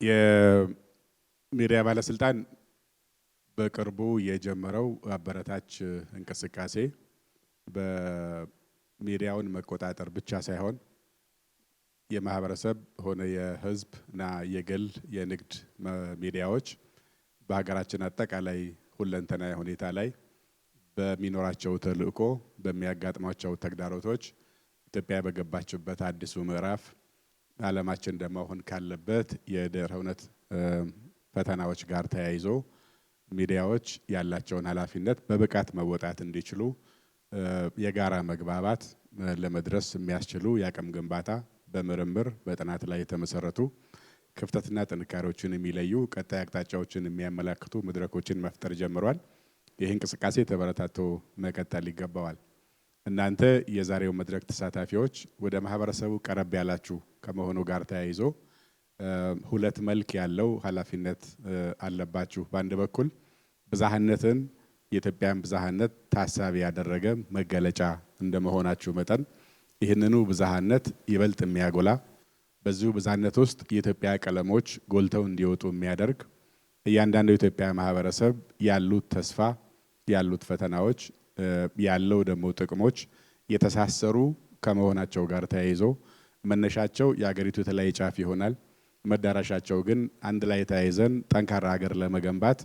የሚዲያ ባለስልጣን በቅርቡ የጀመረው አበረታች እንቅስቃሴ በሚዲያውን መቆጣጠር ብቻ ሳይሆን የማህበረሰብ ሆነ የህዝብና የግል የንግድ ሚዲያዎች በሀገራችን አጠቃላይ ሁለንተናዊ ሁኔታ ላይ በሚኖራቸው ተልእኮ በሚያጋጥሟቸው ተግዳሮቶች ኢትዮጵያ በገባችበት አዲሱ ምዕራፍ ዓለማችን ደግሞ አሁን ካለበት የድህረ እውነት ፈተናዎች ጋር ተያይዞ ሚዲያዎች ያላቸውን ኃላፊነት በብቃት መወጣት እንዲችሉ የጋራ መግባባት ለመድረስ የሚያስችሉ የአቅም ግንባታ በምርምር በጥናት ላይ የተመሰረቱ ክፍተትና ጥንካሬዎችን የሚለዩ ቀጣይ አቅጣጫዎችን የሚያመላክቱ መድረኮችን መፍጠር ጀምሯል። ይህ እንቅስቃሴ ተበረታቶ መቀጠል ይገባዋል። እናንተ የዛሬው መድረክ ተሳታፊዎች ወደ ማህበረሰቡ ቀረብ ያላችሁ ከመሆኑ ጋር ተያይዞ ሁለት መልክ ያለው ኃላፊነት አለባችሁ። በአንድ በኩል ብዝሃነትን የኢትዮጵያን ብዝሃነት ታሳቢ ያደረገ መገለጫ እንደመሆናችሁ መጠን ይህንኑ ብዝሃነት ይበልጥ የሚያጎላ በዚሁ ብዝሃነት ውስጥ የኢትዮጵያ ቀለሞች ጎልተው እንዲወጡ የሚያደርግ እያንዳንዱ የኢትዮጵያ ማህበረሰብ ያሉት ተስፋ ያሉት ፈተናዎች ያለው ደግሞ ጥቅሞች የተሳሰሩ ከመሆናቸው ጋር ተያይዞ መነሻቸው የሀገሪቱ የተለያየ ጫፍ ይሆናል። መዳረሻቸው ግን አንድ ላይ ተያይዘን ጠንካራ ሀገር ለመገንባት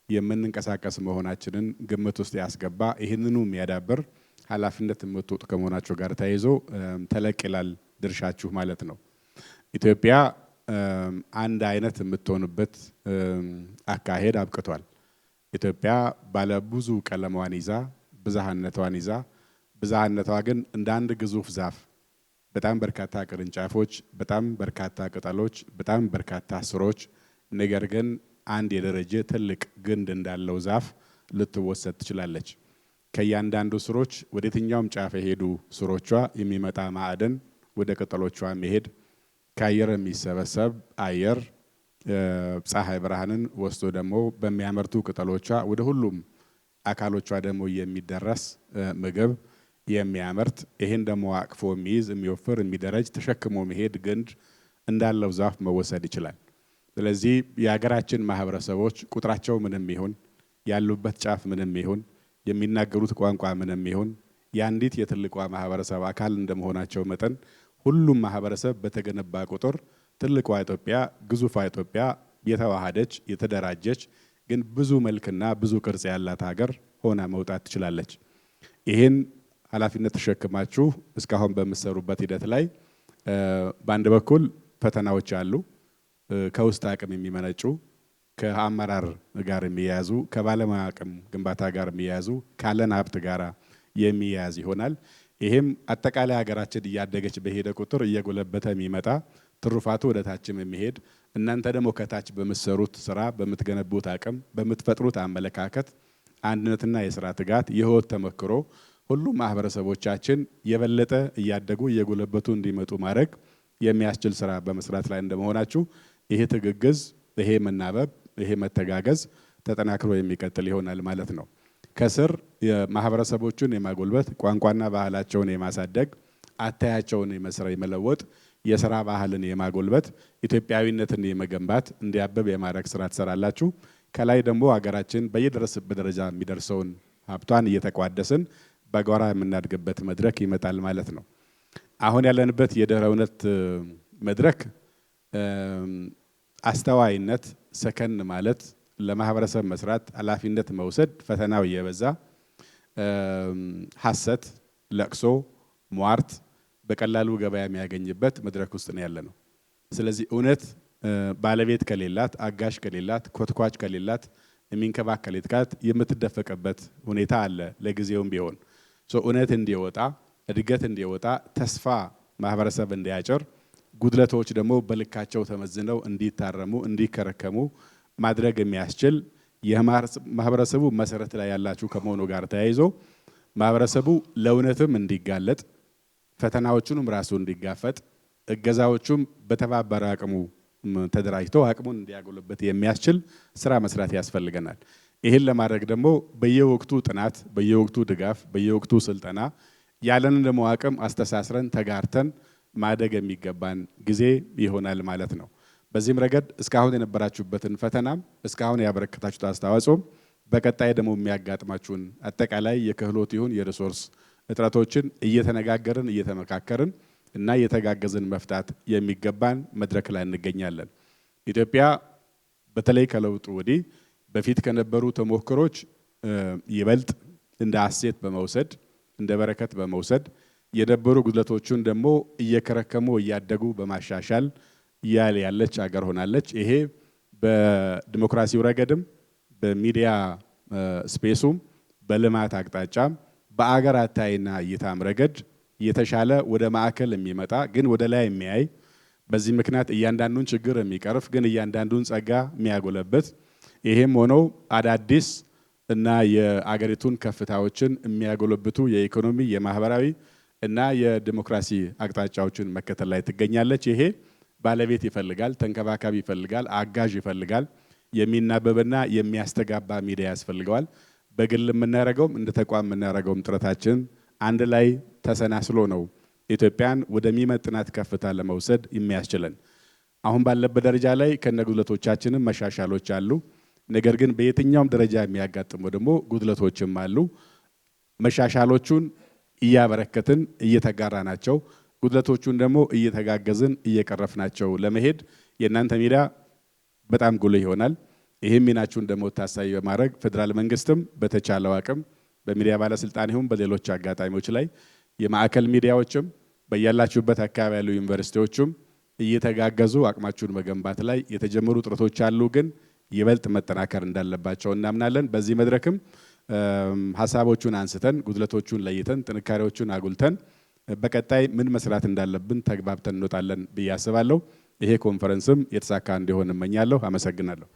የምንንቀሳቀስ መሆናችንን ግምት ውስጥ ያስገባ ይህንኑ የሚያዳብር ኃላፊነት የምትወጡ ከመሆናቸው ጋር ተያይዞ ተለቅ ይላል ድርሻችሁ ማለት ነው። ኢትዮጵያ አንድ አይነት የምትሆንበት አካሄድ አብቅቷል። ኢትዮጵያ ባለ ብዙ ቀለሟን ይዛ ብዝሃነቷን ይዛ ብዝሃነቷ ግን እንደ አንድ ግዙፍ ዛፍ በጣም በርካታ ቅርንጫፎች፣ በጣም በርካታ ቅጠሎች፣ በጣም በርካታ ስሮች ነገር ግን አንድ የደረጀ ትልቅ ግንድ እንዳለው ዛፍ ልትወሰድ ትችላለች። ከእያንዳንዱ ስሮች ወደ የትኛውም ጫፍ የሄዱ ስሮቿ የሚመጣ ማዕድን ወደ ቅጠሎቿ መሄድ ከአየር የሚሰበሰብ አየር ፀሐይ ብርሃንን ወስዶ ደግሞ በሚያመርቱ ቅጠሎቿ ወደ ሁሉም አካሎቿ ደግሞ የሚደረስ ምግብ የሚያመርት ይሄን ደግሞ አቅፎ የሚይዝ የሚወፍር የሚደረጅ ተሸክሞ መሄድ ግንድ እንዳለው ዛፍ መወሰድ ይችላል። ስለዚህ የሀገራችን ማህበረሰቦች ቁጥራቸው ምንም ይሁን ያሉበት ጫፍ ምንም ይሁን የሚናገሩት ቋንቋ ምንም ይሁን የአንዲት የትልቋ ማህበረሰብ አካል እንደመሆናቸው መጠን ሁሉም ማህበረሰብ በተገነባ ቁጥር ትልቋ ኢትዮጵያ ግዙፏ ኢትዮጵያ የተዋሃደች የተደራጀች ግን ብዙ መልክና ብዙ ቅርጽ ያላት ሀገር ሆና መውጣት ትችላለች። ይሄን ኃላፊነት ተሸክማችሁ እስካሁን በመሰሩበት ሂደት ላይ በአንድ በኩል ፈተናዎች አሉ። ከውስጥ አቅም የሚመነጩ ከአመራር ጋር የሚያያዙ ከባለሙያ አቅም ግንባታ ጋር የሚያያዙ ካለን ሀብት ጋር የሚያያዝ ይሆናል። ይሄም አጠቃላይ ሀገራችን እያደገች በሄደ ቁጥር እየጎለበተ የሚመጣ ትሩፋቱ ወደ ታችም የሚሄድ እናንተ ደግሞ ከታች በመሰሩት ስራ በምትገነቡት አቅም በምትፈጥሩት አመለካከት አንድነትና የስራ ትጋት የህይወት ተመክሮ ሁሉም ማህበረሰቦቻችን የበለጠ እያደጉ እየጎለበቱ እንዲመጡ ማድረግ የሚያስችል ስራ በመስራት ላይ እንደመሆናችሁ ይሄ ትግግዝ ይሄ መናበብ ይሄ መተጋገዝ ተጠናክሮ የሚቀጥል ይሆናል ማለት ነው። ከስር የማህበረሰቦቹን የማጎልበት ቋንቋና ባህላቸውን የማሳደግ አታያቸውን የመለወጥ የስራ ባህልን የማጎልበት ኢትዮጵያዊነትን የመገንባት እንዲያበብ የማድረግ ስራ ትሰራላችሁ። ከላይ ደግሞ ሀገራችን በየደረሰበት ደረጃ የሚደርሰውን ሀብቷን እየተቋደስን በጋራ የምናድግበት መድረክ ይመጣል ማለት ነው። አሁን ያለንበት የድህረ እውነት መድረክ አስተዋይነት ሰከን ማለት ለማህበረሰብ መስራት ኃላፊነት መውሰድ ፈተናው እየበዛ ሐሰት ለቅሶ ሟርት በቀላሉ ገበያ የሚያገኝበት መድረክ ውስጥ ነው ያለነው። ስለዚህ እውነት ባለቤት ከሌላት አጋሽ ከሌላት ኮትኳች ከሌላት የሚንከባከላት የምትደፈቀበት ሁኔታ አለ። ለጊዜውም ቢሆን እውነት እንዲወጣ እድገት እንዲወጣ ተስፋ ማህበረሰብ እንዲያጭር ጉድለቶች ደግሞ በልካቸው ተመዝነው እንዲታረሙ እንዲከረከሙ ማድረግ የሚያስችል የማህበረሰቡ መሰረት ላይ ያላችሁ ከመሆኑ ጋር ተያይዞ ማህበረሰቡ ለእውነትም እንዲጋለጥ ፈተናዎቹንም ራሱ እንዲጋፈጥ እገዛዎቹም በተባበረ አቅሙ ተደራጅቶ አቅሙን እንዲያጎለበት የሚያስችል ስራ መስራት ያስፈልገናል። ይሄን ለማድረግ ደግሞ በየወቅቱ ጥናት በየወቅቱ ድጋፍ በየወቅቱ ስልጠና ያለንን ደግሞ አቅም አስተሳስረን ተጋርተን ማደግ የሚገባን ጊዜ ይሆናል ማለት ነው። በዚህም ረገድ እስካሁን የነበራችሁበትን ፈተናም እስካሁን ያበረከታችሁት አስተዋጽኦም በቀጣይ ደግሞ የሚያጋጥማችሁን አጠቃላይ የክህሎት ይሁን የሪሶርስ እጥረቶችን እየተነጋገርን እየተመካከርን እና እየተጋገዝን መፍታት የሚገባን መድረክ ላይ እንገኛለን። ኢትዮጵያ በተለይ ከለውጡ ወዲህ በፊት ከነበሩ ተሞክሮች ይበልጥ እንደ አሴት በመውሰድ እንደ በረከት በመውሰድ የነበሩ ጉድለቶችን ደግሞ እየከረከሙ እያደጉ በማሻሻል ያለች ሀገር ሆናለች። ይሄ በዲሞክራሲው ረገድም በሚዲያ ስፔሱም በልማት አቅጣጫም በአገር አታይና እይታም ረገድ የተሻለ ወደ ማዕከል የሚመጣ ግን ወደ ላይ የሚያይ በዚህ ምክንያት እያንዳንዱን ችግር የሚቀርፍ ግን እያንዳንዱን ጸጋ የሚያጎለበት ይሄም ሆኖ አዳዲስ እና የአገሪቱን ከፍታዎችን የሚያጎለብቱ የኢኮኖሚ የማህበራዊ እና የዲሞክራሲ አቅጣጫዎችን መከተል ላይ ትገኛለች። ይሄ ባለቤት ይፈልጋል፣ ተንከባካቢ ይፈልጋል፣ አጋዥ ይፈልጋል፣ የሚናበብና የሚያስተጋባ ሚዲያ ያስፈልገዋል። በግል የምናደርገውም እንደ ተቋም የምናደርገውም ጥረታችን አንድ ላይ ተሰናስሎ ነው ኢትዮጵያን ወደሚመጥናት ከፍታ ለመውሰድ የሚያስችለን። አሁን ባለበት ደረጃ ላይ ከነጉድለቶቻችንም መሻሻሎች አሉ። ነገር ግን በየትኛውም ደረጃ የሚያጋጥሙ ደግሞ ጉድለቶችም አሉ። መሻሻሎቹን እያበረከትን እየተጋራናቸው፣ ጉድለቶቹን ደግሞ እየተጋገዝን እየቀረፍናቸው ለመሄድ የእናንተ ሚዲያ በጣም ጉልህ ይሆናል። ይህም ሚናችሁን ደግሞ ታሳቢ በማድረግ ፌዴራል መንግስትም በተቻለው አቅም በሚዲያ ባለስልጣን ይሁን በሌሎች አጋጣሚዎች ላይ የማዕከል ሚዲያዎችም በያላችሁበት አካባቢ ያሉ ዩኒቨርሲቲዎችም እየተጋገዙ አቅማችሁን መገንባት ላይ የተጀመሩ ጥረቶች አሉ፣ ግን ይበልጥ መጠናከር እንዳለባቸው እናምናለን። በዚህ መድረክም ሀሳቦቹን አንስተን ጉድለቶቹን ለይተን ጥንካሬዎቹን አጉልተን በቀጣይ ምን መስራት እንዳለብን ተግባብተን እንወጣለን ብዬ አስባለሁ። ይሄ ኮንፈረንስም የተሳካ እንዲሆን እመኛለሁ። አመሰግናለሁ።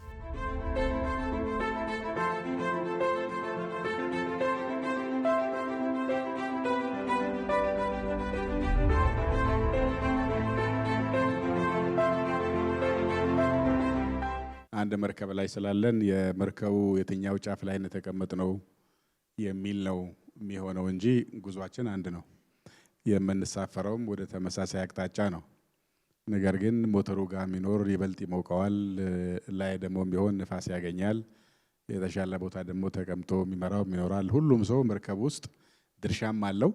አንድ መርከብ ላይ ስላለን የመርከቡ የትኛው ጫፍ ላይ የተቀመጥነው የሚል ነው የሚሆነው እንጂ ጉዟችን አንድ ነው። የምንሳፈረውም ወደ ተመሳሳይ አቅጣጫ ነው። ነገር ግን ሞተሩ ጋር የሚኖር ይበልጥ ይሞቀዋል፣ ላይ ደግሞ ቢሆን ንፋስ ያገኛል። የተሻለ ቦታ ደግሞ ተቀምጦ የሚመራው ይኖራል። ሁሉም ሰው መርከብ ውስጥ ድርሻም አለው፣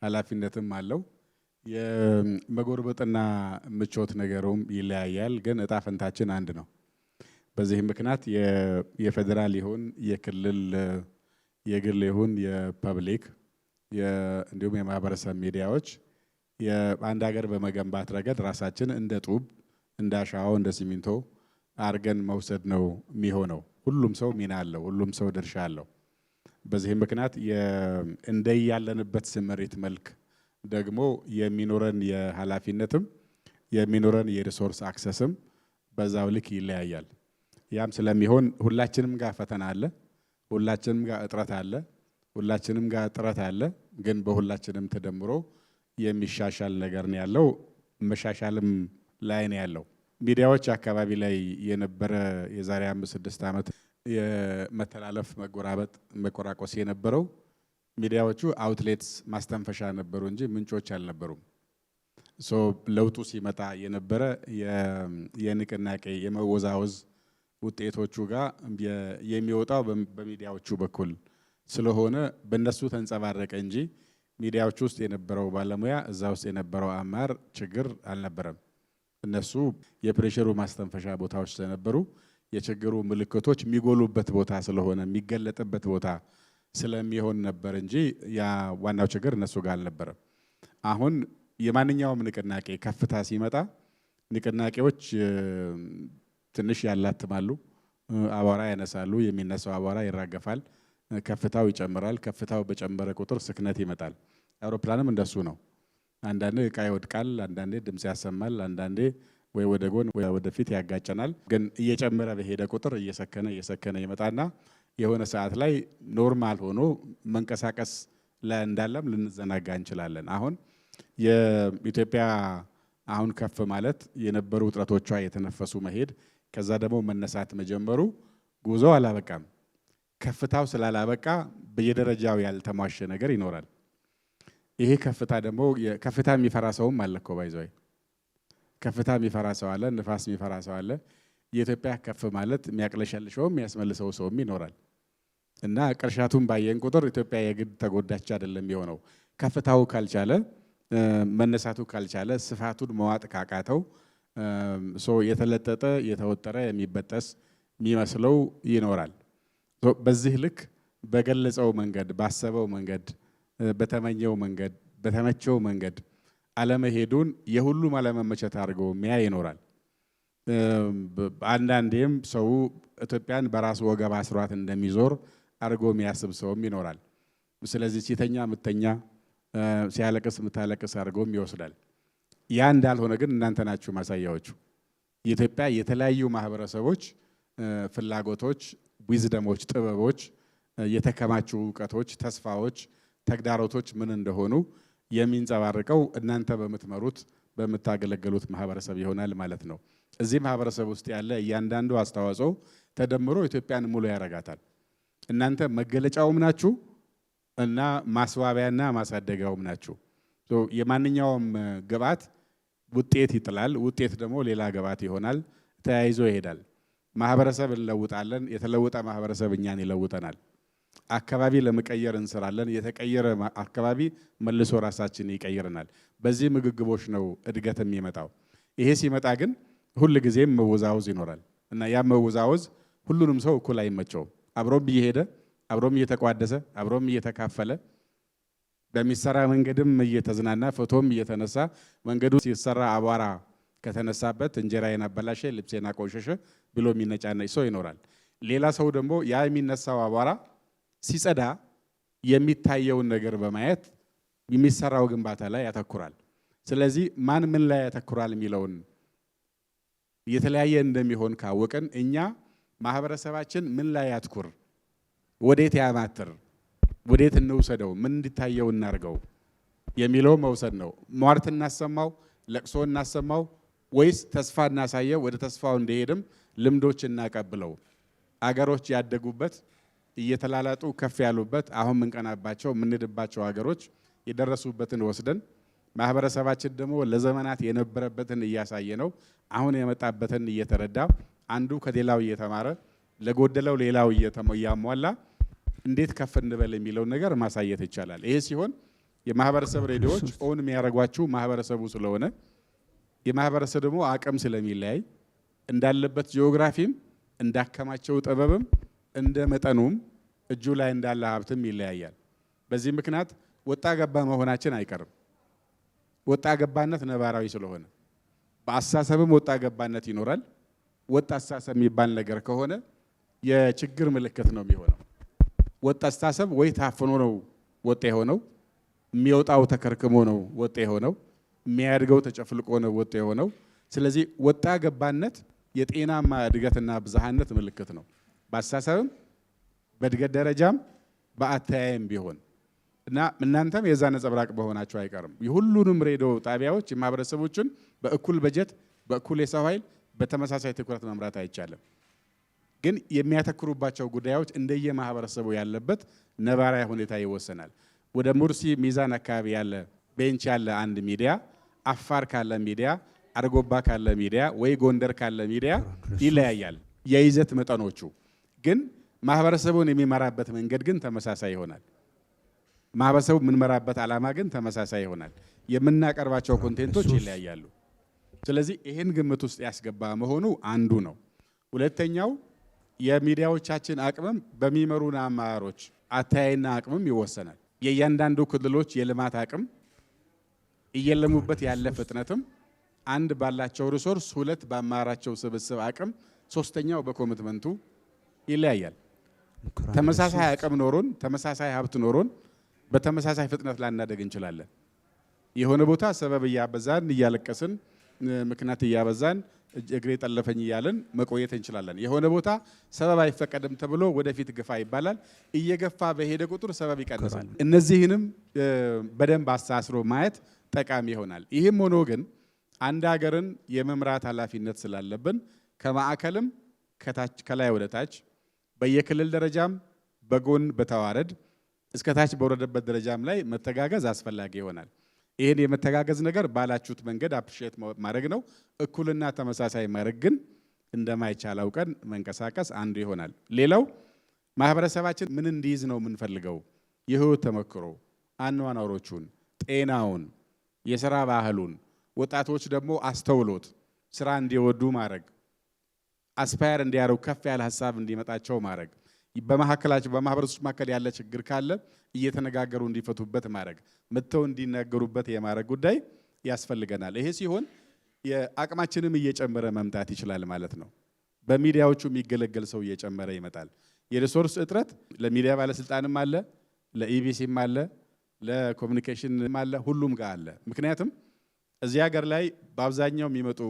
ኃላፊነትም አለው። የመጎርበጥና ምቾት ነገሩም ይለያያል፣ ግን እጣ ፈንታችን አንድ ነው። በዚህ ምክንያት የፌደራል ይሁን የክልል የግል ይሁን የፐብሊክ እንዲሁም የማህበረሰብ ሚዲያዎች የአንድ ሀገር በመገንባት ረገድ ራሳችን እንደ ጡብ እንደ አሻዋው እንደ ሲሚንቶ አርገን መውሰድ ነው የሚሆነው። ሁሉም ሰው ሚና አለው፣ ሁሉም ሰው ድርሻ አለው። በዚህ ምክንያት እንደያለንበት ስምሪት መልክ ደግሞ የሚኖረን የኃላፊነትም የሚኖረን የሪሶርስ አክሰስም በዛው ልክ ይለያያል። ያም ስለሚሆን ሁላችንም ጋር ፈተና አለ፣ ሁላችንም ጋር እጥረት አለ፣ ሁላችንም ጋር ጥረት አለ። ግን በሁላችንም ተደምሮ የሚሻሻል ነገር ነው ያለው፣ መሻሻልም ላይ ነው ያለው። ሚዲያዎች አካባቢ ላይ የነበረ የዛሬ 5-6 ዓመት የመተላለፍ መጎራበጥ መቆራቆስ የነበረው ሚዲያዎቹ አውትሌትስ ማስተንፈሻ ነበሩ እንጂ ምንጮች አልነበሩም። ለውጡ ሲመጣ የነበረ የንቅናቄ የመወዛወዝ ውጤቶቹ ጋር የሚወጣው በሚዲያዎቹ በኩል ስለሆነ በእነሱ ተንጸባረቀ እንጂ ሚዲያዎቹ ውስጥ የነበረው ባለሙያ እዛ ውስጥ የነበረው አማር ችግር አልነበረም። እነሱ የፕሬሸሩ ማስተንፈሻ ቦታዎች ስለነበሩ የችግሩ ምልክቶች የሚጎሉበት ቦታ ስለሆነ የሚገለጥበት ቦታ ስለሚሆን ነበር እንጂ ያ ዋናው ችግር እነሱ ጋር አልነበረም። አሁን የማንኛውም ንቅናቄ ከፍታ ሲመጣ ንቅናቄዎች ትንሽ ያላትማሉ፣ አቧራ ያነሳሉ፣ የሚነሳው አቧራ ይራገፋል፣ ከፍታው ይጨምራል። ከፍታው በጨመረ ቁጥር ስክነት ይመጣል። አውሮፕላንም እንደሱ ነው። አንዳንዴ እቃ ይወድቃል፣ አንዳንዴ ድምጽ ያሰማል፣ አንዳንዴ ወይ ወደ ጎን ወይ ወደ ፊት ያጋጨናል። ግን እየጨመረ በሄደ ቁጥር እየሰከነ ይመጣና የሆነ ሰዓት ላይ ኖርማል ሆኖ መንቀሳቀስ ላይ እንዳለም ልንዘናጋ እንችላለን። አሁን የኢትዮጵያ አሁን ከፍ ማለት የነበሩ ውጥረቶቿ የተነፈሱ መሄድ ከዛ ደግሞ መነሳት መጀመሩ ጉዞ አላበቃም። ከፍታው ስላላበቃ በየደረጃው ያልተሟሸ ነገር ይኖራል። ይሄ ከፍታ ደግሞ ከፍታ የሚፈራ ሰውም አለ እኮ ባይዘው። ከፍታ የሚፈራ ሰው አለ፣ ንፋስ የሚፈራ ሰው አለ። የኢትዮጵያ ከፍ ማለት የሚያቅለሸልሸውም የሚያስመልሰው ሰውም ይኖራል እና ቅርሻቱን ባየን ቁጥር ኢትዮጵያ የግድ ተጎዳች አይደለም የሆነው። ከፍታው ካልቻለ መነሳቱ ካልቻለ ስፋቱን መዋጥ ካቃተው የተለጠጠ የተወጠረ የሚበጠስ የሚመስለው ይኖራል። በዚህ ልክ በገለጸው መንገድ ባሰበው መንገድ በተመኘው መንገድ በተመቸው መንገድ አለመሄዱን የሁሉም አለመመቸት አድርገው የሚያይ ይኖራል። አንዳንዴም ሰው ኢትዮጵያን በራሱ ወገብ አስሯት እንደሚዞር አድርጎ የሚያስብ ሰውም ይኖራል። ስለዚህ ሲተኛ ምተኛ ሲያለቅስ ምታለቅስ አድርጎም ይወስዳል። ያ እንዳልሆነ ግን እናንተ ናችሁ ማሳያዎቹ። የኢትዮጵያ የተለያዩ ማህበረሰቦች ፍላጎቶች፣ ዊዝደሞች፣ ጥበቦች፣ የተከማቹ ዕውቀቶች፣ ተስፋዎች፣ ተግዳሮቶች ምን እንደሆኑ የሚንጸባረቀው እናንተ በምትመሩት በምታገለግሉት ማህበረሰብ ይሆናል ማለት ነው። እዚህ ማህበረሰብ ውስጥ ያለ እያንዳንዱ አስተዋጽኦ ተደምሮ ኢትዮጵያን ሙሉ ያረጋታል። እናንተ መገለጫውም ናችሁ እና ማስዋቢያና ማሳደጊያውም ናችሁ። የማንኛውም ግብዓት ውጤት ይጥላል፣ ውጤት ደግሞ ሌላ ግብዓት ይሆናል፣ ተያይዞ ይሄዳል። ማህበረሰብ እንለውጣለን፣ የተለወጠ ማህበረሰብ እኛን ይለውጠናል። አካባቢ ለመቀየር እንሰራለን፣ የተቀየረ አካባቢ መልሶ ራሳችን ይቀይረናል። በዚህ ምግግቦች ነው እድገት የሚመጣው። ይሄ ሲመጣ ግን ሁል ጊዜም መወዛወዝ ይኖራል እና ያ መወዛወዝ ሁሉንም ሰው እኩል አይመቸውም። አብሮም እየሄደ አብሮም እየተቋደሰ አብሮም እየተካፈለ በሚሰራ መንገድም እየተዝናና ፎቶም እየተነሳ መንገዱ ሲሰራ አቧራ ከተነሳበት እንጀራዬን አበላሸ ልብሴን አቆሸሸ ብሎ የሚነጫነጭ ሰው ይኖራል። ሌላ ሰው ደግሞ ያ የሚነሳው አቧራ ሲጸዳ የሚታየውን ነገር በማየት የሚሰራው ግንባታ ላይ ያተኩራል። ስለዚህ ማን ምን ላይ ያተኩራል የሚለውን የተለያየ እንደሚሆን ካወቀን እኛ ማህበረሰባችን ምን ላይ ያትኩር፣ ወዴት ያማትር፣ ወዴት እንውሰደው፣ ምን እንዲታየው እናርገው የሚለው መውሰድ ነው። ሟርት እናሰማው፣ ለቅሶ እናሰማው ወይስ ተስፋ እናሳየው፣ ወደ ተስፋው እንደሄድም ልምዶች እናቀብለው። አገሮች ያደጉበት እየተላላጡ ከፍ ያሉበት አሁን ምንቀናባቸው ምንድባቸው አገሮች የደረሱበትን ወስደን ማህበረሰባችን ደግሞ ለዘመናት የነበረበትን እያሳየ ነው። አሁን የመጣበትን እየተረዳ አንዱ ከሌላው እየተማረ ለጎደለው ሌላው እያሟላ እንዴት ከፍ እንበል የሚለው ነገር ማሳየት ይቻላል። ይሄ ሲሆን የማህበረሰብ ሬዲዮዎች ኦን የሚያደርጓችሁ ማህበረሰቡ ስለሆነ የማህበረሰብ ደግሞ አቅም ስለሚለያይ እንዳለበት ጂኦግራፊም እንዳከማቸው ጥበብም እንደ መጠኑም እጁ ላይ እንዳለ ሀብትም ይለያያል። በዚህ ምክንያት ወጣ ገባ መሆናችን አይቀርም። ወጣ ገባነት ነባራዊ ስለሆነ በአስተሳሰብም ወጣ ገባነት ይኖራል። ወጣ አስተሳሰብ የሚባል ነገር ከሆነ የችግር ምልክት ነው የሚሆነው። ወጣ አስተሳሰብ ወይ ታፍኖ ነው ወጣ የሆነው፣ የሚወጣው ተከርክሞ ነው ወጣ የሆነው፣ የሚያድገው ተጨፍልቆ ነው ወጣ የሆነው። ስለዚህ ወጣ ገባነት የጤናማ እድገትና ብዝሃነት ምልክት ነው። በአስተሳሰብም በእድገት ደረጃም በአተያየም ቢሆን እና እናንተም የዛ ነጸብራቅ በሆናችሁ አይቀርም። የሁሉንም ሬዲዮ ጣቢያዎች የማህበረሰቦችን በእኩል በጀት በእኩል የሰው ኃይል በተመሳሳይ ትኩረት መምራት አይቻልም። ግን የሚያተክሩባቸው ጉዳዮች እንደየማህበረሰቡ ያለበት ነባራዊ ሁኔታ ይወሰናል። ወደ ሙርሲ ሚዛን አካባቢ ያለ ቤንች ያለ አንድ ሚዲያ፣ አፋር ካለ ሚዲያ፣ አርጎባ ካለ ሚዲያ ወይ ጎንደር ካለ ሚዲያ ይለያያል የይዘት መጠኖቹ። ግን ማህበረሰቡን የሚመራበት መንገድ ግን ተመሳሳይ ይሆናል። ማህበረሰቡ የምንመራበት ዓላማ ግን ተመሳሳይ ይሆናል። የምናቀርባቸው ኮንቴንቶች ይለያያሉ። ስለዚህ ይህን ግምት ውስጥ ያስገባ መሆኑ አንዱ ነው። ሁለተኛው የሚዲያዎቻችን አቅምም በሚመሩን አመራሮች አተያይና አቅምም ይወሰናል። የእያንዳንዱ ክልሎች የልማት አቅም እየለሙበት ያለ ፍጥነትም አንድ ባላቸው ሪሶርስ፣ ሁለት በአመራራቸው ስብስብ አቅም፣ ሶስተኛው በኮሚትመንቱ ይለያያል። ተመሳሳይ አቅም ኖሮን ተመሳሳይ ሀብት ኖሮን በተመሳሳይ ፍጥነት ላናደግ እንችላለን። የሆነ ቦታ ሰበብ እያበዛን እያለቀስን ምክንያት እያበዛን እግሬ ጠለፈኝ እያለን መቆየት እንችላለን። የሆነ ቦታ ሰበብ አይፈቀድም ተብሎ ወደፊት ግፋ ይባላል። እየገፋ በሄደ ቁጥር ሰበብ ይቀንሳል። እነዚህንም በደንብ አሳስሮ ማየት ጠቃሚ ይሆናል። ይህም ሆኖ ግን አንድ ሀገርን የመምራት ኃላፊነት ስላለብን ከማዕከልም ከታች ከላይ ወደ ታች በየክልል ደረጃም በጎን በተዋረድ እስከ ታች በወረደበት ደረጃም ላይ መተጋገዝ አስፈላጊ ይሆናል። ይሄን የመተጋገዝ ነገር ባላችሁት መንገድ አፕሪሼት ማድረግ ነው። እኩልና ተመሳሳይ ማድረግ ግን እንደማይቻል አውቀን መንቀሳቀስ አንዱ ይሆናል። ሌላው ማህበረሰባችን ምን እንዲይዝ ነው የምንፈልገው? የህይወት ተመክሮ፣ አኗኗሮቹን፣ ጤናውን፣ የሥራ ባህሉን፣ ወጣቶች ደግሞ አስተውሎት ስራ እንዲወዱ ማድረግ፣ አስፓየር እንዲያረው ከፍ ያለ ሐሳብ እንዲመጣቸው ማድረግ፣ በማህከላቸው በማህበረሰቡ መካከል ያለ ችግር ካለ እየተነጋገሩ እንዲፈቱበት ማድረግ፣ መተው እንዲናገሩበት የማድረግ ጉዳይ ያስፈልገናል። ይሄ ሲሆን የአቅማችንም እየጨመረ መምጣት ይችላል ማለት ነው። በሚዲያዎቹ የሚገለገል ሰው እየጨመረ ይመጣል። የሪሶርስ እጥረት ለሚዲያ ባለስልጣንም አለ፣ ለኢቢሲም አለ፣ ለኮሙኒኬሽንም አለ፣ ሁሉም ጋር አለ። ምክንያቱም እዚህ ሀገር ላይ በአብዛኛው የሚመጡ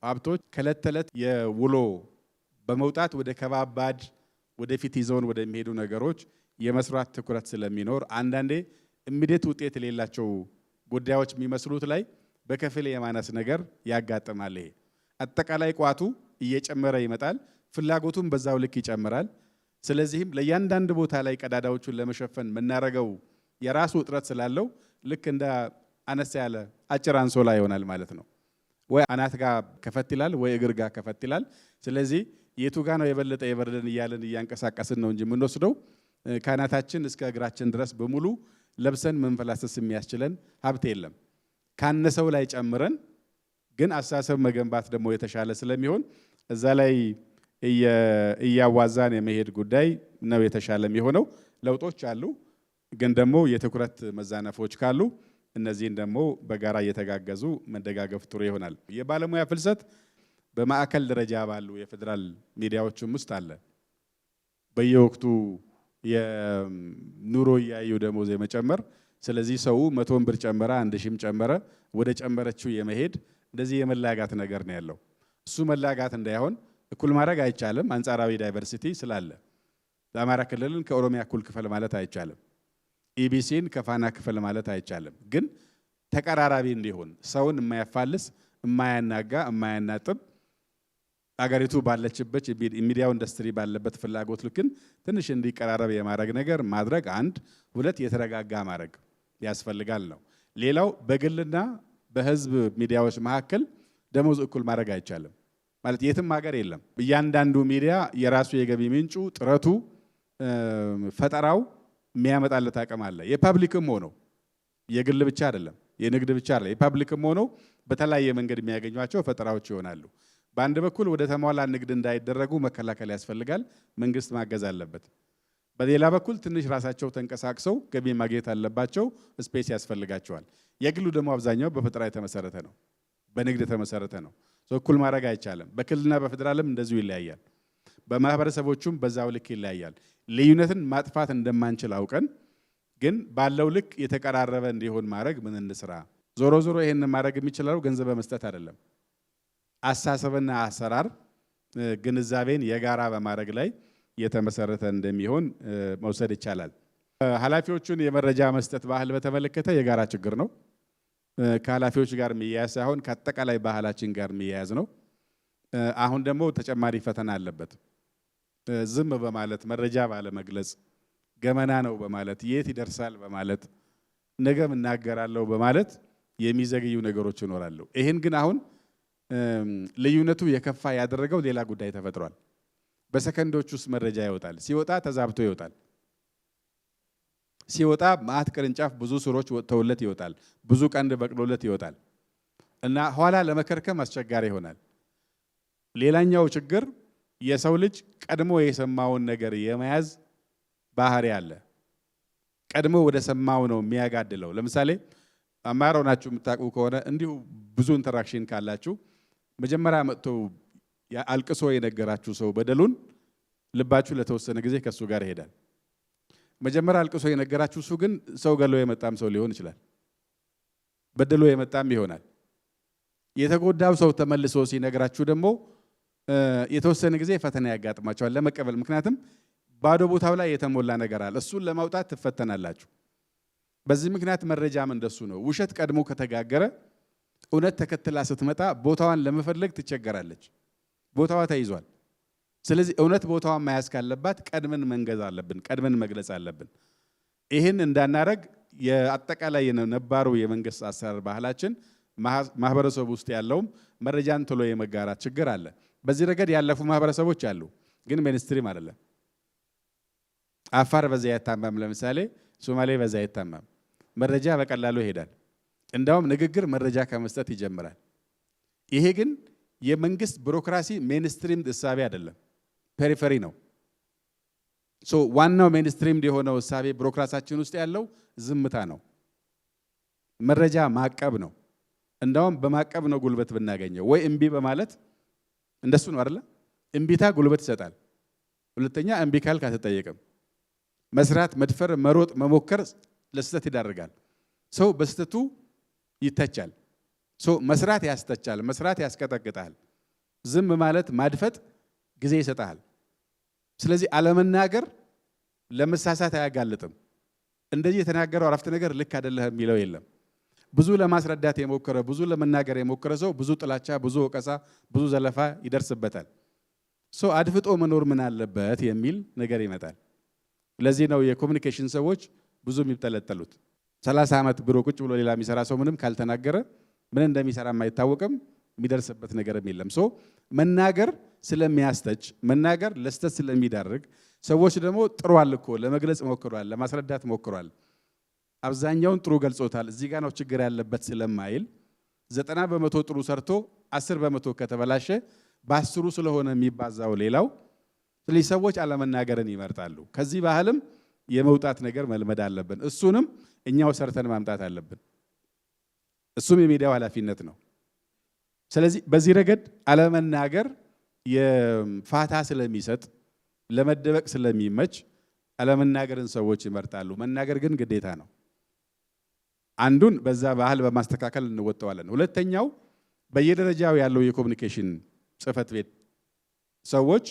ሀብቶች ከዕለት ተዕለት የውሎ በመውጣት ወደ ከባባድ ወደፊት ይዘውን ወደሚሄዱ ነገሮች የመስራት ትኩረት ስለሚኖር አንዳንዴ ኢሚዲየት ውጤት የሌላቸው ጉዳዮች የሚመስሉት ላይ በከፊል የማነስ ነገር ያጋጥማል። ይሄ አጠቃላይ ቋቱ እየጨመረ ይመጣል፣ ፍላጎቱም በዛው ልክ ይጨምራል። ስለዚህም ለእያንዳንዱ ቦታ ላይ ቀዳዳዎቹን ለመሸፈን የምናደርገው የራሱ እጥረት ስላለው ልክ እንደ አነስ ያለ አጭር አንሶላ ይሆናል ማለት ነው። ወይ አናት ጋር ከፈት ይላል፣ ወይ እግር ጋር ከፈት ይላል። ስለዚህ የቱ ጋር ነው የበለጠ የበረደን እያለን እያንቀሳቀስን ነው እንጂ የምንወስደው ከአናታችን እስከ እግራችን ድረስ በሙሉ ለብሰን መንፈላሰስ የሚያስችለን ሀብት የለም። ካነሰው ላይ ጨምረን ግን አስተሳሰብ መገንባት ደግሞ የተሻለ ስለሚሆን እዛ ላይ እያዋዛን የመሄድ ጉዳይ ነው የተሻለ የሚሆነው። ለውጦች አሉ፣ ግን ደግሞ የትኩረት መዛነፎች ካሉ እነዚህን ደግሞ በጋራ እየተጋገዙ መደጋገፍ ጥሩ ይሆናል። የባለሙያ ፍልሰት በማዕከል ደረጃ ባሉ የፌዴራል ሚዲያዎችም ውስጥ አለ። በየወቅቱ የኑሮ እያዩ ደሞዝ የመጨመር ስለዚህ ሰው 100 ብር ጨመረ 1000 ጨመረ ወደ ጨመረችው የመሄድ እንደዚህ የመላጋት ነገር ነው ያለው። እሱ መላጋት እንዳይሆን እኩል ማድረግ አይቻልም። አንጻራዊ ዳይቨርሲቲ ስላለ ለአማራ ክልልን ከኦሮሚያ እኩል ክፈል ማለት አይቻልም። ኢቢሲን ከፋና ክፈል ማለት አይቻልም። ግን ተቀራራቢ እንዲሆን ሰውን የማያፋልስ የማያናጋ የማያናጥብ አገሪቱ ባለችበት ሚዲያው ኢንዱስትሪ ባለበት ፍላጎት ልክን ትንሽ እንዲቀራረብ የማድረግ ነገር ማድረግ አንድ፣ ሁለት የተረጋጋ ማድረግ ያስፈልጋል ነው። ሌላው በግልና በህዝብ ሚዲያዎች መካከል ደሞዝ እኩል ማድረግ አይቻልም ማለት የትም ሀገር የለም። እያንዳንዱ ሚዲያ የራሱ የገቢ ምንጩ ጥረቱ ፈጠራው የሚያመጣለት አቅም አለ። የፐብሊክም ሆኖ የግል ብቻ አይደለም፣ የንግድ ብቻ አይደለም። የፐብሊክም ሆኖ በተለያየ መንገድ የሚያገኟቸው ፈጠራዎች ይሆናሉ። በአንድ በኩል ወደ ተሟላ ንግድ እንዳይደረጉ መከላከል ያስፈልጋል፣ መንግስት ማገዝ አለበት። በሌላ በኩል ትንሽ ራሳቸው ተንቀሳቅሰው ገቢ ማግኘት አለባቸው፣ ስፔስ ያስፈልጋቸዋል። የግሉ ደግሞ አብዛኛው በፈጠራ የተመሰረተ ነው፣ በንግድ የተመሰረተ ነው። እኩል ማድረግ አይቻልም። በክልልና በፌዴራልም እንደዚሁ ይለያያል። በማህበረሰቦቹም በዛው ልክ ይለያያል። ልዩነትን ማጥፋት እንደማንችል አውቀን ግን ባለው ልክ የተቀራረበ እንዲሆን ማድረግ ምን እንስራ? ዞሮ ዞሮ ይሄን ማድረግ የሚችለው ገንዘብ በመስጠት አይደለም። አሳሰብና አሰራር ግንዛቤን የጋራ በማድረግ ላይ የተመሰረተ እንደሚሆን መውሰድ ይቻላል። ኃላፊዎቹን የመረጃ መስጠት ባህል በተመለከተ የጋራ ችግር ነው። ከኃላፊዎች ጋር የሚያያዝ ሳይሆን ከአጠቃላይ ባህላችን ጋር የሚያያዝ ነው። አሁን ደግሞ ተጨማሪ ፈተና አለበት። ዝም በማለት መረጃ ባለመግለጽ ገመና ነው በማለት የት ይደርሳል በማለት ነገም እናገራለሁ በማለት የሚዘግዩ ነገሮች ይኖራሉ። ይህን ግን አሁን ልዩነቱ የከፋ ያደረገው ሌላ ጉዳይ ተፈጥሯል። በሰከንዶች ውስጥ መረጃ ይወጣል። ሲወጣ ተዛብቶ ይወጣል። ሲወጣ ማአት ቅርንጫፍ ብዙ ስሮች ወጥተውለት ይወጣል። ብዙ ቀንድ በቅሎለት ይወጣል እና ኋላ ለመከርከም አስቸጋሪ ይሆናል። ሌላኛው ችግር የሰው ልጅ ቀድሞ የሰማውን ነገር የመያዝ ባህሪ አለ። ቀድሞ ወደ ሰማው ነው የሚያጋድለው። ለምሳሌ አማራው ናችሁ የምታውቁ ከሆነ እንዲሁ ብዙ ኢንተራክሽን ካላችሁ መጀመሪያ መጥቶ አልቅሶ የነገራችሁ ሰው በደሉን ልባችሁ ለተወሰነ ጊዜ ከሱ ጋር ይሄዳል። መጀመሪያ አልቅሶ የነገራችሁ እሱ ግን ሰው ገሎ የመጣም ሰው ሊሆን ይችላል። በደሎ የመጣም ይሆናል። የተጎዳው ሰው ተመልሶ ሲነግራችሁ ደግሞ የተወሰነ ጊዜ ፈተና ያጋጥማቸዋል ለመቀበል። ምክንያቱም ባዶ ቦታው ላይ የተሞላ ነገር አለ። እሱን ለማውጣት ትፈተናላችሁ። በዚህ ምክንያት መረጃም እንደሱ ነው። ውሸት ቀድሞ ከተጋገረ እውነት ተከትላ ስትመጣ ቦታዋን ለመፈለግ ትቸገራለች። ቦታዋ ተይዟል። ስለዚህ እውነት ቦታዋን መያዝ ካለባት ቀድመን መንገዝ አለብን፣ ቀድመን መግለጽ አለብን። ይህን እንዳናረግ የአጠቃላይ ነባሩ የመንግስት አሰራር ባህላችን ማህበረሰቡ ውስጥ ያለው መረጃን ቶሎ የመጋራት ችግር አለ። በዚህ ረገድ ያለፉ ማህበረሰቦች አሉ፣ ግን ሜንስትሪም አይደለም። አፋር በዛ አይታማም፣ ለምሳሌ ሶማሌ በዛ አይታማም። መረጃ በቀላሉ ይሄዳል። እንዳውም ንግግር መረጃ ከመስጠት ይጀምራል። ይሄ ግን የመንግስት ቢሮክራሲ ሜንስትሪም እሳቤ አይደለም፣ ፔሪፈሪ ነው። ዋናው ሜንስትሪም የሆነው እሳቤ ቢሮክራሲያችን ውስጥ ያለው ዝምታ ነው፣ መረጃ ማቀብ ነው። እንዳውም በማቀብ ነው ጉልበት ብናገኘው፣ ወይ እምቢ በማለት እንደሱ ነው አይደለ? እምቢታ ጉልበት ይሰጣል። ሁለተኛ እምቢ ካልክ አትጠየቅም። መስራት፣ መድፈር፣ መሮጥ፣ መሞከር ለስህተት ይዳርጋል። ሰው በስህተቱ ይተቻል። መስራት ያስተቻል፣ መስራት ያስቀጠቅጣል። ዝም ማለት ማድፈጥ ጊዜ ይሰጣል። ስለዚህ አለመናገር ለመሳሳት አያጋልጥም። እንደዚህ የተናገረው አረፍተ ነገር ልክ አይደለም የሚለው የለም። ብዙ ለማስረዳት የሞከረ ብዙ ለመናገር የሞከረ ሰው ብዙ ጥላቻ፣ ብዙ ወቀሳ፣ ብዙ ዘለፋ ይደርስበታል። አድፍጦ መኖር ምን አለበት የሚል ነገር ይመጣል። ለዚህ ነው የኮሙኒኬሽን ሰዎች ብዙ የሚጠለጠሉት። 30 ዓመት ቢሮ ቁጭ ብሎ ሌላ የሚሰራ ሰው ምንም ካልተናገረ ምን እንደሚሰራ የማይታወቅም፣ የሚደርስበት ነገርም የለም። መናገር ስለሚያስተች፣ መናገር ለስተት ስለሚዳርግ፣ ሰዎች ደግሞ ጥሯል እኮ ለመግለጽ ሞክሯል፣ ለማስረዳት ሞክሯል፣ አብዛኛውን ጥሩ ገልጾታል፣ እዚህ ጋር ነው ችግር ያለበት ስለማይል 90% ጥሩ ሰርቶ 10% ከተበላሸ በ10 ስለሆነ የሚባዛው ሌላው። ስለዚህ ሰዎች አለመናገርን ይመርጣሉ። ከዚህ ባህልም የመውጣት ነገር መልመድ አለብን። እሱንም እኛው ሰርተን ማምጣት አለብን። እሱም የሚዲያው ኃላፊነት ነው። ስለዚህ በዚህ ረገድ አለመናገር የፋታ ስለሚሰጥ፣ ለመደበቅ ስለሚመች አለመናገርን ሰዎች ይመርጣሉ። መናገር ግን ግዴታ ነው። አንዱን በዛ ባህል በማስተካከል እንወጣዋለን። ሁለተኛው በየደረጃው ያለው የኮሙኒኬሽን ጽህፈት ቤት ሰዎች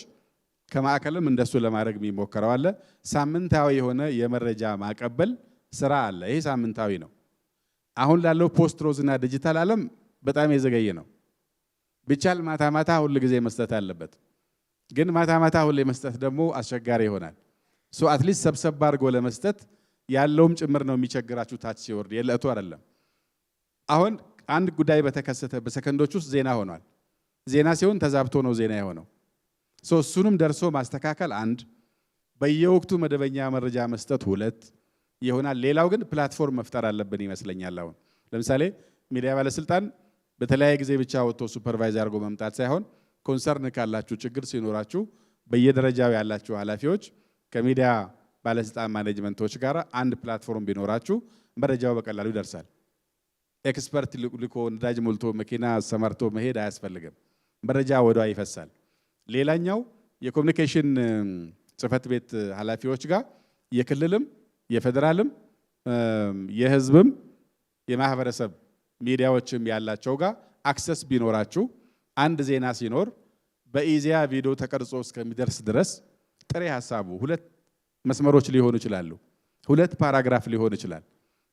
ከማዕከልም እንደሱ ለማድረግ የሚሞከረው አለ። ሳምንታዊ የሆነ የመረጃ ማቀበል ስራ አለ። ይሄ ሳምንታዊ ነው። አሁን ላለው ፖስት ሮዝና ዲጂታል ዓለም በጣም የዘገየ ነው። ቢቻል ማታ ማታ ሁል ጊዜ መስጠት አለበት። ግን ማታ ማታ ሁሌ መስጠት ደግሞ አስቸጋሪ ይሆናል። አትሊስት ሰብሰብ አድርጎ ለመስጠት ያለውም ጭምር ነው የሚቸግራችሁ ታች ሲወርድ የለቱ አይደለም። አሁን አንድ ጉዳይ በተከሰተ በሰከንዶች ውስጥ ዜና ሆኗል። ዜና ሲሆን ተዛብቶ ነው ዜና የሆነው። እሱንም ደርሶ ማስተካከል አንድ፣ በየወቅቱ መደበኛ መረጃ መስጠት ሁለት ይሆናል። ሌላው ግን ፕላትፎርም መፍጠር አለብን ይመስለኛል። አሁን ለምሳሌ ሚዲያ ባለስልጣን በተለያየ ጊዜ ብቻ ወጥቶ ሱፐርቫይዝ አድርጎ መምጣት ሳይሆን ኮንሰርን ካላችሁ፣ ችግር ሲኖራችሁ በየደረጃው ያላችሁ ኃላፊዎች ከሚዲያ ባለስልጣን ማኔጅመንቶች ጋር አንድ ፕላትፎርም ቢኖራችሁ መረጃው በቀላሉ ይደርሳል። ኤክስፐርት ልኮ ነዳጅ ሞልቶ መኪና ሰማርቶ መሄድ አያስፈልግም። መረጃ ወዲያው ይፈሳል። ሌላኛው የኮሙኒኬሽን ጽህፈት ቤት ኃላፊዎች ጋር የክልልም የፌደራልም የህዝብም የማህበረሰብ ሚዲያዎችም ያላቸው ጋር አክሰስ ቢኖራችሁ አንድ ዜና ሲኖር በኢዜአ ቪዲዮ ተቀርጾ እስከሚደርስ ድረስ ጥሬ ሐሳቡ 2 መስመሮች ሊሆኑ ይችላሉ፣ 2 ፓራግራፍ ሊሆን ይችላል።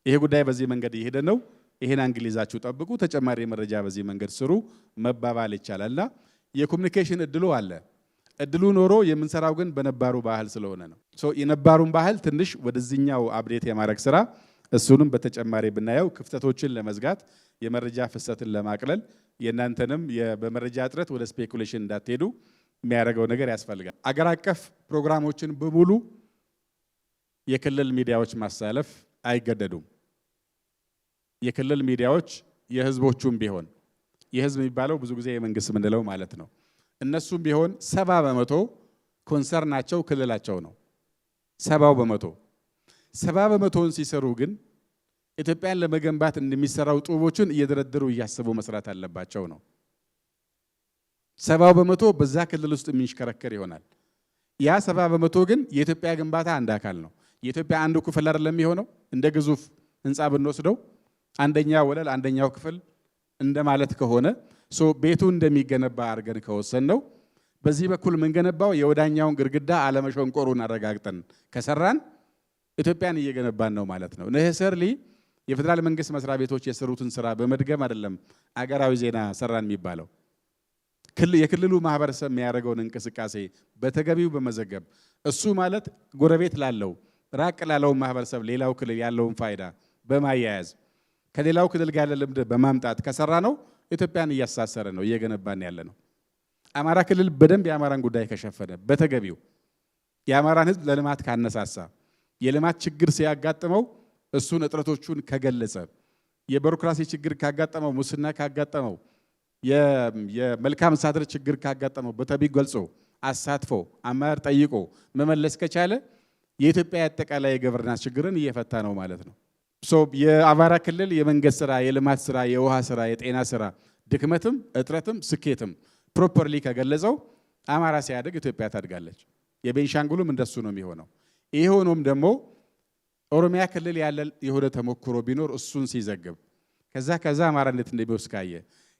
ይሄ ጉዳይ በዚህ መንገድ እየሄደ ነው፣ ይሄን አንግሊዛችሁ ጠብቁ፣ ተጨማሪ መረጃ በዚህ መንገድ ስሩ መባባል ይቻላልና የኮሙኒኬሽን እድሉ አለ። እድሉ ኖሮ የምንሰራው ግን በነባሩ ባህል ስለሆነ ነው። የነባሩን ባህል ትንሽ ወደዚህኛው አፕዴት የማድረግ ስራ እሱንም በተጨማሪ ብናየው ክፍተቶችን ለመዝጋት የመረጃ ፍሰትን ለማቅለል የእናንተንም በመረጃ እጥረት ወደ ስፔኩሌሽን እንዳትሄዱ የሚያደርገው ነገር ያስፈልጋል። አገር አቀፍ ፕሮግራሞችን በሙሉ የክልል ሚዲያዎች ማሳለፍ አይገደዱም። የክልል ሚዲያዎች የህዝቦቹም ቢሆን የህዝብ የሚባለው ብዙ ጊዜ የመንግስት ምንለው ማለት ነው። እነሱም ቢሆን 70% ኮንሰርናቸው ክልላቸው ነው። 70%ን ሲሰሩ ግን ኢትዮጵያን ለመገንባት እንደሚሰራው ጡቦችን እየደረደሩ እያሰቡ መስራት አለባቸው ነው። 70% በዛ ክልል ውስጥ የሚሽከረከር ይሆናል። ያ 70% ግን የኢትዮጵያ ግንባታ አንድ አካል ነው። የኢትዮጵያ አንዱ ክፍል አይደለም የሚሆነው። እንደ ግዙፍ ህንፃ ብንወስደው አንደኛ ወለል አንደኛው ክፍል እንደማለት ከሆነ ቤቱ እንደሚገነባ አድርገን ከወሰንነው በዚህ በኩል የምንገነባው የወዳኛውን ግድግዳ አለመሸንቆሩን አረጋግጠን ከሰራን ኢትዮጵያን እየገነባን ነው ማለት ነው። ነህሰርሊ የፌደራል መንግስት መስሪያ ቤቶች የሰሩትን ስራ በመድገም አይደለም አገራዊ ዜና ሰራን የሚባለው። የክልሉ ማህበረሰብ የሚያደርገውን እንቅስቃሴ በተገቢው በመዘገብ እሱ ማለት ጎረቤት ላለው ራቅ ላለው ማህበረሰብ ሌላው ክልል ያለውን ፋይዳ በማያያዝ ከሌላው ክልል ጋር ያለ ልምድ በማምጣት ከሰራ ነው ኢትዮጵያን እያሳሰረ ነው እየገነባን ያለ ነው። አማራ ክልል በደንብ የአማራን ጉዳይ ከሸፈነ በተገቢው የአማራን ህዝብ ለልማት ካነሳሳ የልማት ችግር ሲያጋጥመው እሱን እጥረቶቹን ከገለጸ የቢሮክራሲ ችግር ካጋጠመው ሙስና ካጋጠመው የመልካም አስተዳደር ችግር ካጋጠመው በተቢ ገልጾ አሳትፎ አማራጭ ጠይቆ መመለስ ከቻለ የኢትዮጵያ አጠቃላይ የገቨርናንስ ችግርን እየፈታ ነው ማለት ነው። የአማራ ክልል የመንገድ ስራ፣ የልማት ስራ፣ የውሃ ስራ፣ የጤና ስራ ድክመትም እጥረትም ስኬትም ፕሮፐርሊ ከገለጸው አማራ ሲያድግ ኢትዮጵያ ታድጋለች። የቤንሻንጉልም እንደሱ ነው የሚሆነው። ይሄ ሆኖም ደግሞ ኦሮሚያ ክልል ያለ የሆነ ተሞክሮ ቢኖር እሱን ሲዘግብ ከዛ አማራ እንዴት እንደሚወስድ ካየ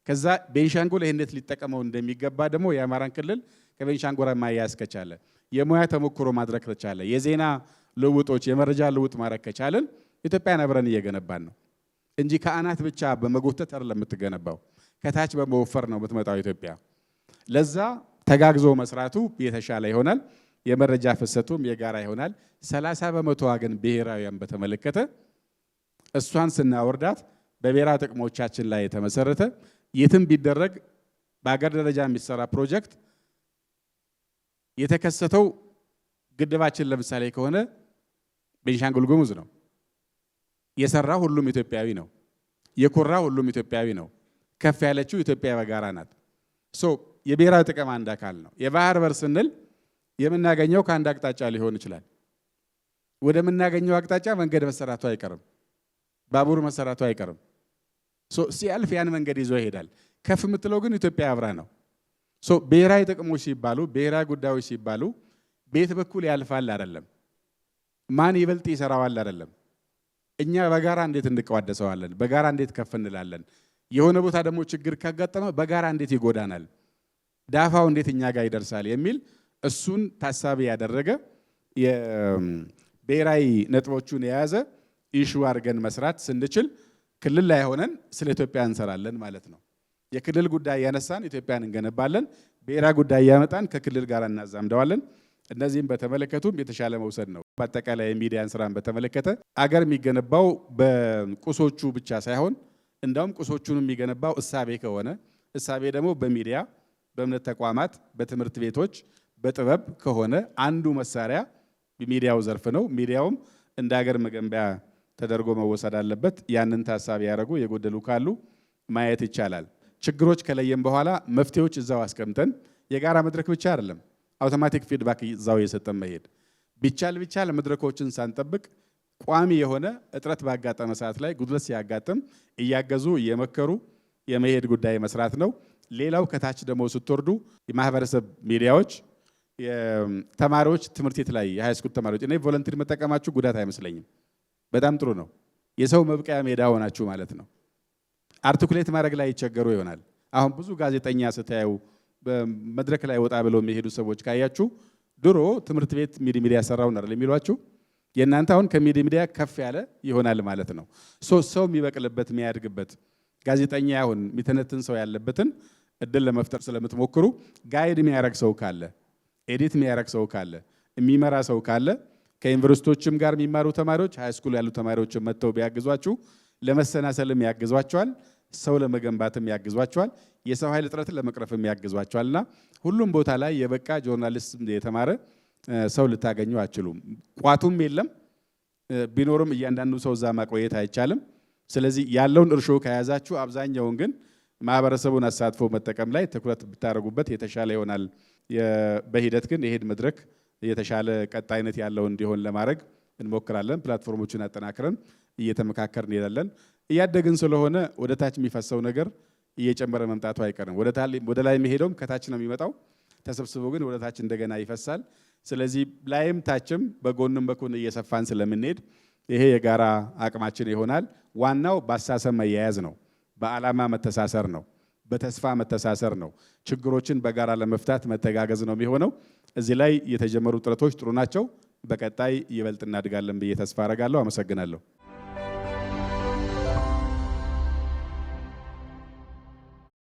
ከዛ ቤንሻንጉል ይሄነት ሊጠቀመው እንደሚገባ ደግሞ የአማራን ክልል ከቤንሻንጉል ማያያዝ ከቻለ የሙያ ተሞክሮ ማድረግ ከቻለ የዜና ልውጦች የመረጃ ልውጥ ማድረግ ከቻለን ኢትዮጵያን አብረን እየገነባን ነው እንጂ ከአናት ብቻ በመጎተት አይደለም የምትገነባው፣ ከታች በመወፈር ነው የምትመጣው ኢትዮጵያ። ለዛ ተጋግዞ መስራቱ የተሻለ ይሆናል። የመረጃ ፍሰቱም የጋራ ይሆናል። 30% ግን ብሔራዊያን በተመለከተ እሷን ስናወርዳት በብሔራዊ ጥቅሞቻችን ላይ የተመሰረተ የትም ቢደረግ በአገር ደረጃ የሚሰራ ፕሮጀክት የተከሰተው ግድባችን ለምሳሌ ከሆነ ቤንሻንጉል ጉሙዝ ነው የሰራ፣ ሁሉም ኢትዮጵያዊ ነው የኮራ፣ ሁሉም ኢትዮጵያዊ ነው። ከፍ ያለችው ኢትዮጵያ በጋራ ናት። የብሔራዊ ጥቅም አንድ አካል ነው። የባህር በር ስንል የምናገኘው ከአንድ አቅጣጫ ሊሆን ይችላል። ወደምናገኘው አቅጣጫ መንገድ መሰራቱ አይቀርም፣ ባቡር መሰራቱ አይቀርም። ሲያልፍ ያን መንገድ ይዞ ይሄዳል። ከፍ የምትለው ግን ኢትዮጵያ አብራ ነው። ብሔራዊ ጥቅሞች ሲባሉ ብሔራዊ ጉዳዮች ሲባሉ ቤት በኩል ያልፋል አይደለም፣ ማን ይበልጥ ይሰራዋል አይደለም። እኛ በጋራ እንዴት እንቀዋደሰዋለን፣ በጋራ እንዴት ከፍ እንላለን፣ የሆነ ቦታ ደግሞ ችግር ካጋጠመ በጋራ እንዴት ይጎዳናል፣ ዳፋው እንዴት እኛ ጋር ይደርሳል የሚል እሱን ታሳቢ ያደረገ የብሔራዊ ነጥቦቹን የያዘ ኢሹ አድርገን መስራት ስንችል ክልል ላይ ሆነን ስለ ኢትዮጵያ እንሰራለን ማለት ነው። የክልል ጉዳይ ያነሳን ኢትዮጵያን እንገነባለን፣ ብሔራዊ ጉዳይ ያመጣን ከክልል ጋር እናዛምደዋለን። እነዚህም በተመለከቱም የተሻለ መውሰድ ነው። በአጠቃላይ የሚዲያን ስራን በተመለከተ አገር የሚገነባው በቁሶቹ ብቻ ሳይሆን እንዳውም ቁሶቹን የሚገነባው እሳቤ ከሆነ እሳቤ ደግሞ በሚዲያ በእምነት ተቋማት በትምህርት ቤቶች በጥበብ ከሆነ አንዱ መሳሪያ ሚዲያው ዘርፍ ነው። ሚዲያውም እንደ ሀገር መገንቢያ ተደርጎ መወሰድ አለበት። ያንን ታሳቢ ያደረጉ የጎደሉ ካሉ ማየት ይቻላል። ችግሮች ከለየም በኋላ መፍትሄዎች እዛው አስቀምጠን የጋራ መድረክ ብቻ አይደለም አውቶማቲክ ፊድባክ እዛው የሰጠን መሄድ ቢቻል መድረኮችን ሳንጠብቅ ቋሚ የሆነ እጥረት ባጋጠመ ሰዓት ላይ ጉድለት ሲያጋጥም እያገዙ እየመከሩ የመሄድ ጉዳይ መስራት ነው። ሌላው ከታች ደግሞ ስትወርዱ የማህበረሰብ ሚዲያዎች ተማሪዎች ትምህርት ቤት ላይ የሃይስኩል ተማሪዎች እኔ ቮለንቲር መጠቀማችሁ ጉዳት አይመስለኝም። በጣም ጥሩ ነው። የሰው መብቀያ ሜዳ ሆናችሁ ማለት ነው። አርቲኩሌት ማድረግ ላይ ይቸገሩ ይሆናል። አሁን ብዙ ጋዜጠኛ ስታዩ በመድረክ ላይ ወጣ ብለው የሚሄዱ ሰዎች ካያችሁ ድሮ ትምህርት ቤት ሚዲያ ሰራው ነው የሚሏችሁ። የእናንተ አሁን ሚዲያ ከፍ ያለ ይሆናል ማለት ነው። ሰው የሚበቅልበት የሚያድግበት ጋዜጠኛ አሁን የሚተነትን ሰው ያለበትን እድል ለመፍጠር ስለምትሞክሩ ጋይድ የሚያረግ ሰው ካለ ኤዲት የሚያረግ ሰው ካለ የሚመራ ሰው ካለ ከዩኒቨርሲቲዎችም ጋር የሚማሩ ተማሪዎች ሃይስኩል ያሉ ተማሪዎችን መጥተው ቢያግዟችሁ ለመሰናሰልም ያግዟቸዋል፣ ሰው ለመገንባትም ያግዟቸዋል፣ የሰው ኃይል እጥረትን ለመቅረፍም ያግዟቸዋልና ሁሉም ቦታ ላይ የበቃ ጆርናሊስት የተማረ ሰው ልታገኙ አትችሉም። ቋቱም የለም፣ ቢኖርም እያንዳንዱ ሰው እዛ ማቆየት አይቻልም። ስለዚህ ያለውን እርሾ ከያዛችሁ አብዛኛውን ግን ማህበረሰቡን አሳትፎ መጠቀም ላይ ትኩረት ብታደርጉበት የተሻለ ይሆናል። በሂደት ግን የሄድ መድረክ የተሻለ ቀጣይነት ያለው እንዲሆን ለማድረግ እንሞክራለን። ፕላትፎርሞችን አጠናክረን እየተመካከርን እንሄዳለን። እያደግን ስለሆነ ወደ ታች የሚፈሰው ነገር እየጨመረ መምጣቱ አይቀርም። ወደ ላይ የሚሄደውም ከታች ነው የሚመጣው፣ ተሰብስቦ ግን ወደ ታች እንደገና ይፈሳል። ስለዚህ ላይም ታችም በጎንም በኩል እየሰፋን ስለምንሄድ ይሄ የጋራ አቅማችን ይሆናል። ዋናው በአስተሳሰብ መያያዝ ነው፣ በዓላማ መተሳሰር ነው፣ በተስፋ መተሳሰር ነው። ችግሮችን በጋራ ለመፍታት መተጋገዝ ነው የሚሆነው። እዚህ ላይ የተጀመሩ ጥረቶች ጥሩ ናቸው። በቀጣይ ይበልጥ እናድጋለን ብዬ ተስፋ አረጋለሁ። አመሰግናለሁ።